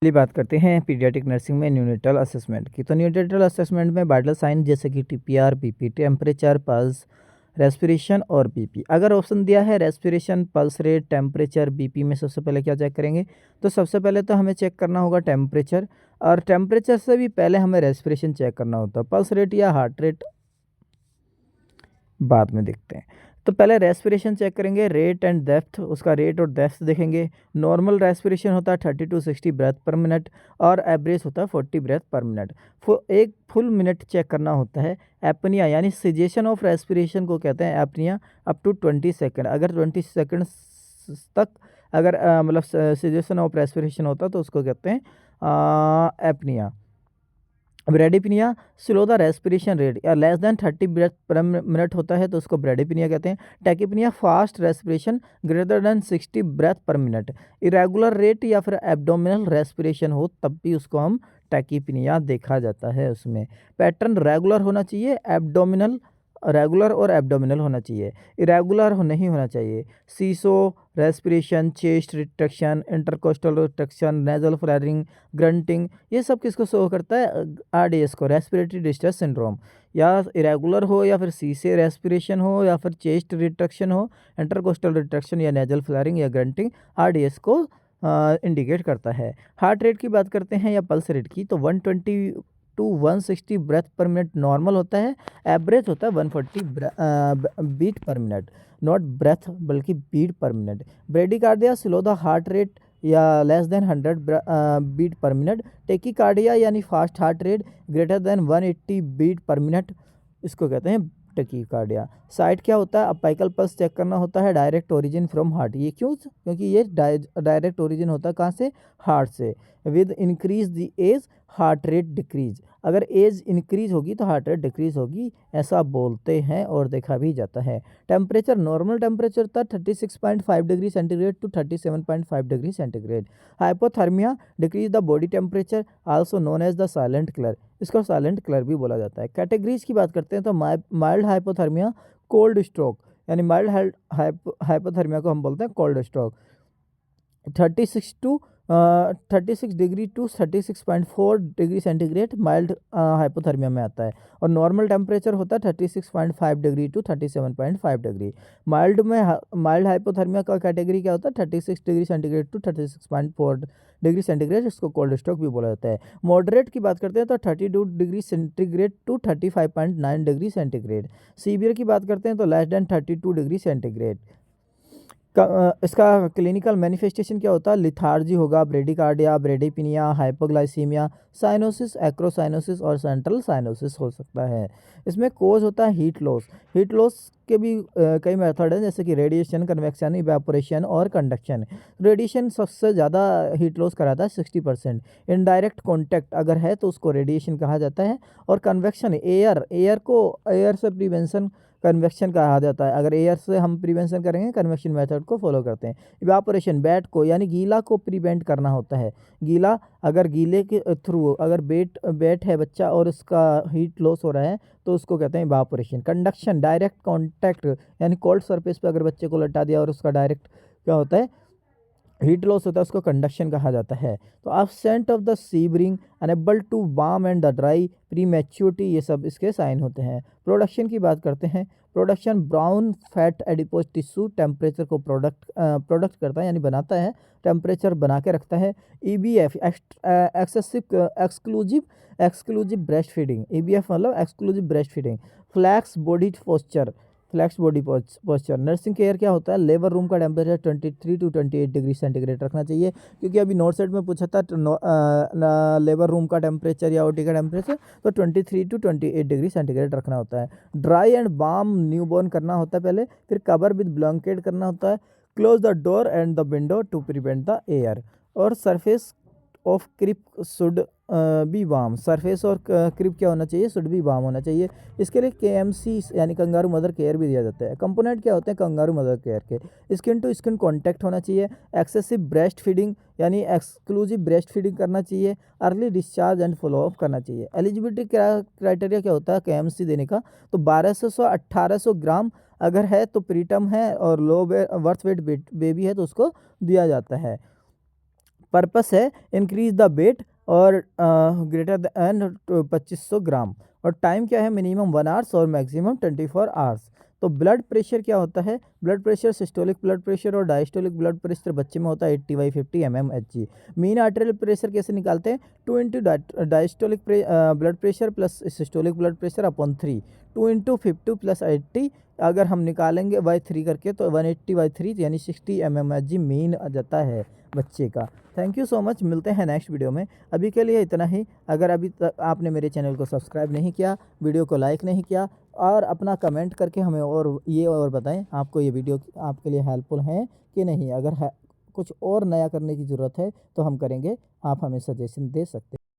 चलिए बात करते हैं पीडियाट्रिक नर्सिंग में न्यूनेटल असेसमेंट की। तो न्यूनेटल असेसमेंट में वाइटल साइन जैसे कि TPR, BP, temperature, pulse, respiration और बीपी। अगर ऑप्शन दिया है respiration, pulse rate, temperature, BP में सबसे पहले क्या चेक करेंगे? तो सबसे पहले तो हमें चेक करना होगा टेम्परेचर, और टेम्परेचर से भी पहले हमें रेस्पिरेशन चेक करना होता है। पल्स रेट या हार्ट रेट बाद में देखते हैं। तो पहले रेस्पिरेशन चेक करेंगे, रेट एंड डेप्थ, उसका रेट और डेप्थ देखेंगे। नॉर्मल रेस्पिरेशन होता है 30 to 60 ब्रेथ पर मिनट, और एवरेज होता है 40 ब्रेथ पर मिनट। एक फुल मिनट चेक करना होता है। एपनिया यानी सिजेशन ऑफ रेस्पिरेशन को कहते हैं एपनिया, अप टू 20 सेकेंड। अगर 20 सेकेंड तक अगर मतलब सिजेशन ऑफ रेस्पिरेशन होता है तो उसको कहते हैं apnoea. Bradypnoea, slow the respiration rate या less than 30 breath per minute होता है तो उसको ब्रेडिपिनिया कहते हैं। Tachypnoea, fast respiration greater than 60 breath per minute. Irregular rate या फिर एब्डोमिनल रेस्पिरेशन हो तब भी उसको हम टैकीपिनिया देखा जाता है। उसमें पैटर्न रेगुलर होना चाहिए, एब्डोमिनल रेगुलर और एब्डोमिनल होना चाहिए, इरेगुलर नहीं होना चाहिए। Seesaw respiration, chest retraction, intercostal retraction, nasal flaring, grunting, ये सब किसको शो करता है? आरडीएस को, रेस्पिरेटरी डिस्ट्रेस सिंड्रोम। या इरेगुलर हो या फिर सी से रेस्पिरेशन हो या फिर चेस्ट रिट्रैक्शन हो, इंटरकोस्टल रिट्रैक्शन या नेजल फ्लैरिंग या ग्रंटिंग आरडीएस को इंडिकेट करता है। हार्ट रेट की बात करते हैं या पल्स रेट की, तो 120 to 160 breath per minute normal होता है, एवरेज होता है 140 beat per minute, not breath बल्कि beat per minute. Bradycardia, slow the heart rate या less than 100 beat per minute. Tachycardia यानी fast heart rate greater than 180 beat per minute, इसको कहते हैं टेकीकार्डिया। साइट क्या होता है? अपाइकल पल्स चेक करना होता है, डायरेक्ट ओरिजिन फ्रॉम हार्ट। ये क्यों? क्योंकि ये डायरेक्ट ओरिजिन होता है कहाँ से? हार्ट से। With increase the age heart rate decrease, अगर एज इंक्रीज होगी तो हार्ट रेट डिक्रीज होगी, ऐसा बोलते हैं और देखा भी जाता है। टेम्परेचर, नॉर्मल टेम्परेचर था 36.5 degree centigrade to 37.5 degree centigrade. Hypothermia, decrease the body temperature, also known as the silent killer, इसको साइलेंट किलर भी बोला जाता है। कैटेगरीज की बात करते हैं तो माइल्ड हाइपोथर्मिया, कोल्ड स्ट्रोक, यानी माइल्ड हाइपोथर्मिया को हम बोलते हैं cold stroke. 36 degree to 36.4 degree centigrade mild hypothermia में आता है, और नॉर्मल टेम्परेचर होता है 36.5 degree to 37.5 degree. Mild hypothermia का कैटेगरी क्या होता है? 36 degree centigrade to 36.4 degree centigrade, इसको कोल्ड स्ट्रोक भी बोला जाता है। मॉडरेट की बात करते हैं तो 32 degree centigrade to 35.9 degree centigrade. Severe की बात करते हैं तो लेस देन 32 डिग्री सेंटीग्रेड। इसका क्लिनिकल मैनिफेस्टेशन क्या होता है? लिथार्जी होगा, bradycardia, bradypnoea, hypoglycaemia, cyanosis, acrocyanosis और सेंट्रल साइनोसिस हो सकता है। इसमें कोज होता है हीट लॉस। हीट लॉस के भी कई मेथड हैं, जैसे कि रेडिएशन, कन्वेक्शन, इवेपोरेशन और कंडक्शन। रेडिएशन सबसे ज़्यादा हीट लॉस कराता है 60%। इनडायरेक्ट कॉन्टैक्ट अगर है तो उसको रेडिएशन कहा जाता है। और कन्वेक्शन, एयर से प्रिवेंशन कन्वेक्शन कहा जाता है। अगर एयर से हम प्रिवेंशन करेंगे, कन्वेक्शन मेथड को फॉलो करते हैं। इवापोरेशन, बैट को यानी गीला को प्रिवेंट करना होता है। गीला, अगर गीले के थ्रू अगर बैट है बच्चा और उसका हीट लॉस हो रहा है तो उसको कहते हैं इवापोरेशन। कंडक्शन, डायरेक्ट कॉन्टैक्ट, यानी कोल्ड सरफेस पे अगर बच्चे को लटा दिया और उसका डायरेक्ट क्या होता है? हीट लॉस होता है, उसको कंडक्शन कहा जाता है। तो absent of the shivering, unable to warm and the dry, prematurity, ये सब इसके साइन होते हैं। प्रोडक्शन की बात करते हैं। Production, brown fat adipose tissue temperature को प्रोडक्ट करता है, यानी बनाता है, टेम्परेचर बना के रखता है। EBF, exclusive breast feeding, EBF मतलब exclusive breast feeding. Flex body posture. Nursing care क्या होता है? लेबर रूम का टेम्परेचर 23 टू 28 डिग्री सेंटीग्रेड रखना चाहिए, क्योंकि अभी नॉर्थ साइड में पूछा था लेबर रूम का टेम्परेचर या ओटी का टेम्परेचर, तो 23 टू 28 डिग्री सेंटीग्रेड रखना होता है। ड्राई एंड बाम न्यूबॉर्न करना होता है पहले, फिर कवर विद ब्लैंकेट करना होता है। Close the door and the window to prevent the air. और surface of crib should be warm, surface और क्रिप क्या होना चाहिए? शुड बी वार्म होना चाहिए। इसके लिए KMC यानी कंगारू मदर केयर भी दिया जाता है। कंपोनेंट क्या होते हैं कंगारू मदर केयर के? स्किन टू स्किन कॉन्टैक्ट होना चाहिए, एक्सेसिव ब्रेस्ट फीडिंग यानी एक्सक्लूसिव ब्रेस्ट फीडिंग करना चाहिए, early discharge and follow up करना चाहिए। एलिजिबिलिटी क्राइटेरिया क्या होता है KMC देने का? तो 1200 1800 ग्राम अगर है तो प्रीटर्म है, और लो बर्थ वेट बेबी है तो उसको दिया जाता है। पर्पस है इंक्रीज द वेट और ग्रेटर दैन 2500 ग्राम। और टाइम क्या है, मिनिमम 1 आवर्स और मैक्सिमम 24 आवर्स। तो ब्लड प्रेशर क्या होता है, blood pressure systolic blood pressure और डायस्टोलिक ब्लड प्रेशर बच्चे में होता है 80/50 mmHg। मीन आर्टेरियल प्रेशर कैसे निकालते हैं, 2 into diastolic blood pressure plus systolic blood pressure upon 3, 2 into 50 plus 80 अगर हम निकालेंगे बाई 3 करके तो 180/3 यानी 60 mmHg मीन आ जाता है बच्चे का। थैंक यू सो मच, मिलते हैं नेक्स्ट वीडियो में। अभी के लिए इतना ही। अगर अभी तक आपने मेरे चैनल को सब्सक्राइब नहीं किया, वीडियो को लाइक नहीं किया, और अपना कमेंट करके हमें और बताएं आपको ये वीडियो आपके लिए हेल्पफुल है कि नहीं। अगर है कुछ और नया करने की ज़रूरत है तो हम करेंगे, आप हमें सजेशन दे सकते हैं।